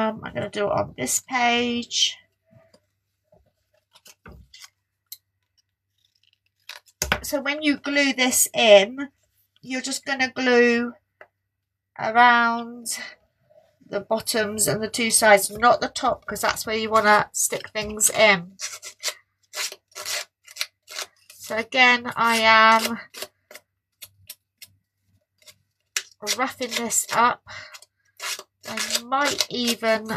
I'm going to do it on this page. So when you glue this in, you're just going to glue around the bottoms and the two sides, not the top, because that's where you want to stick things in. So again, I am roughing this up. I might even,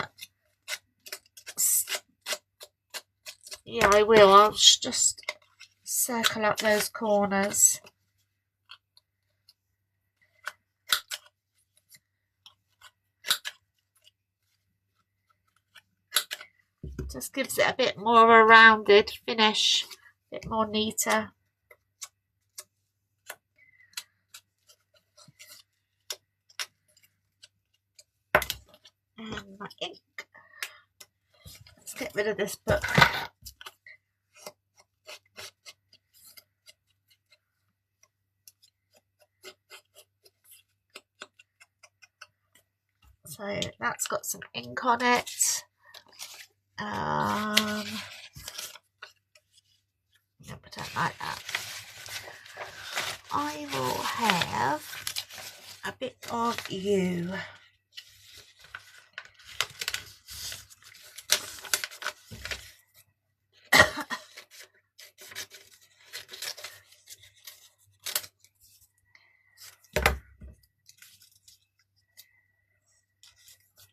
yeah, I will. I'll just circle up those corners. Just gives it a bit more of a rounded finish, a bit more neater. And my ink. Let's get rid of this book. So that's got some ink on it. No, I don't like that. I will have a bit of you.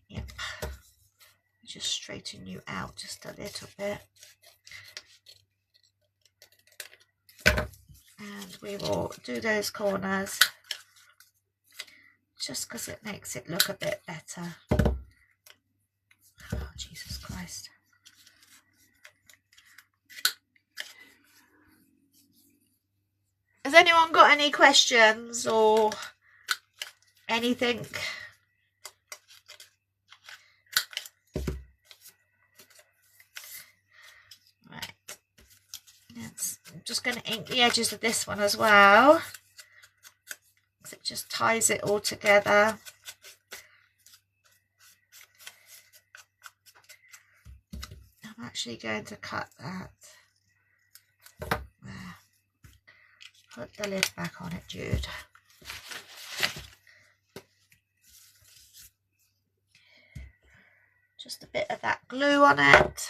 Yep. Just straighten you out just a little bit. And we will do those corners just because it makes it look a bit better. Oh, Jesus Christ. Has anyone got any questions or anything? Right. Yes. I'm just going to ink the edges of this one as well, because it just ties it all together. I'm actually going to cut that. There. Put the lid back on it, Jude. Just a bit of that glue on it.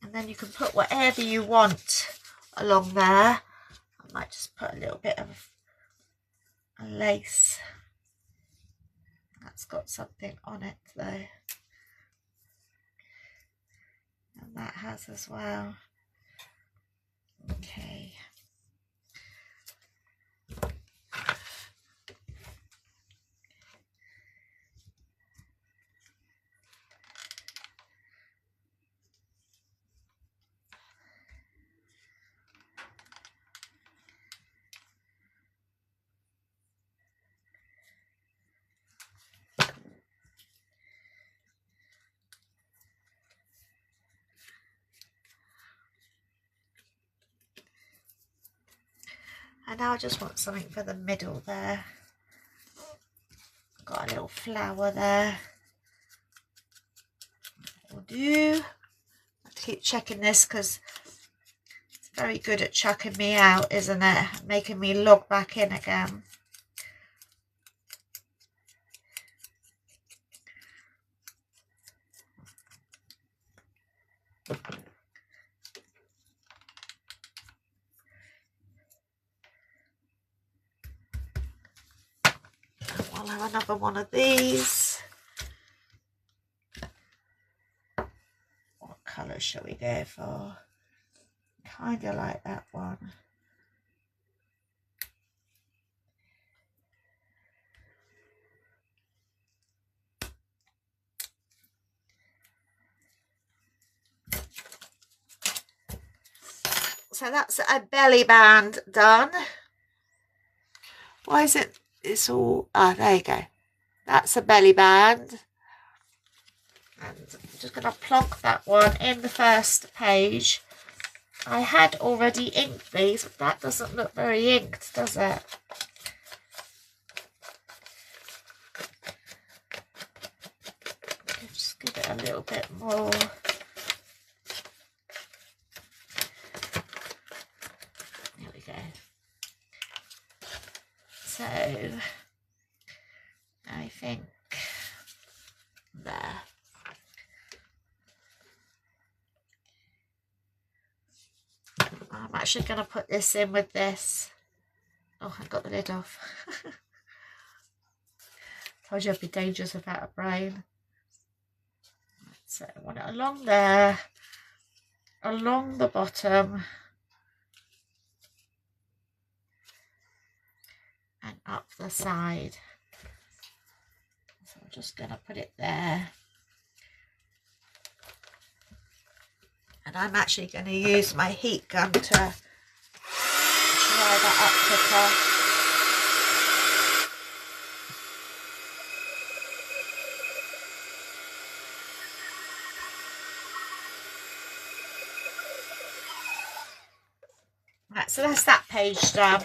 And then you can put whatever you want along there. I might just put a little bit of a lace. That's got something on it though. And that has as well. Okay. And now I just want something for the middle there. Got a little flower there. Will do. I have to keep checking this because it's very good at chucking me out, isn't it? Making me log back in again. I'll have another one of these. What colour shall we go for? Kind of like that one. So that's a belly band done. Why is it? It's all, there you go. That's a belly band. And I'm just going to plonk that one in the first page I had already inked these, but that doesn't look very inked, does it? Just give it a little bit more. There we go. So, I think there. I'm actually going to put this in with this. Oh, I got the lid off. Told you I'd be dangerous without a brain. So I want it along there, along the bottom, and up the side. So I'm just going to put it there. And I'm actually going to use my heat gun to dry that up quicker. Right, so that's that page done.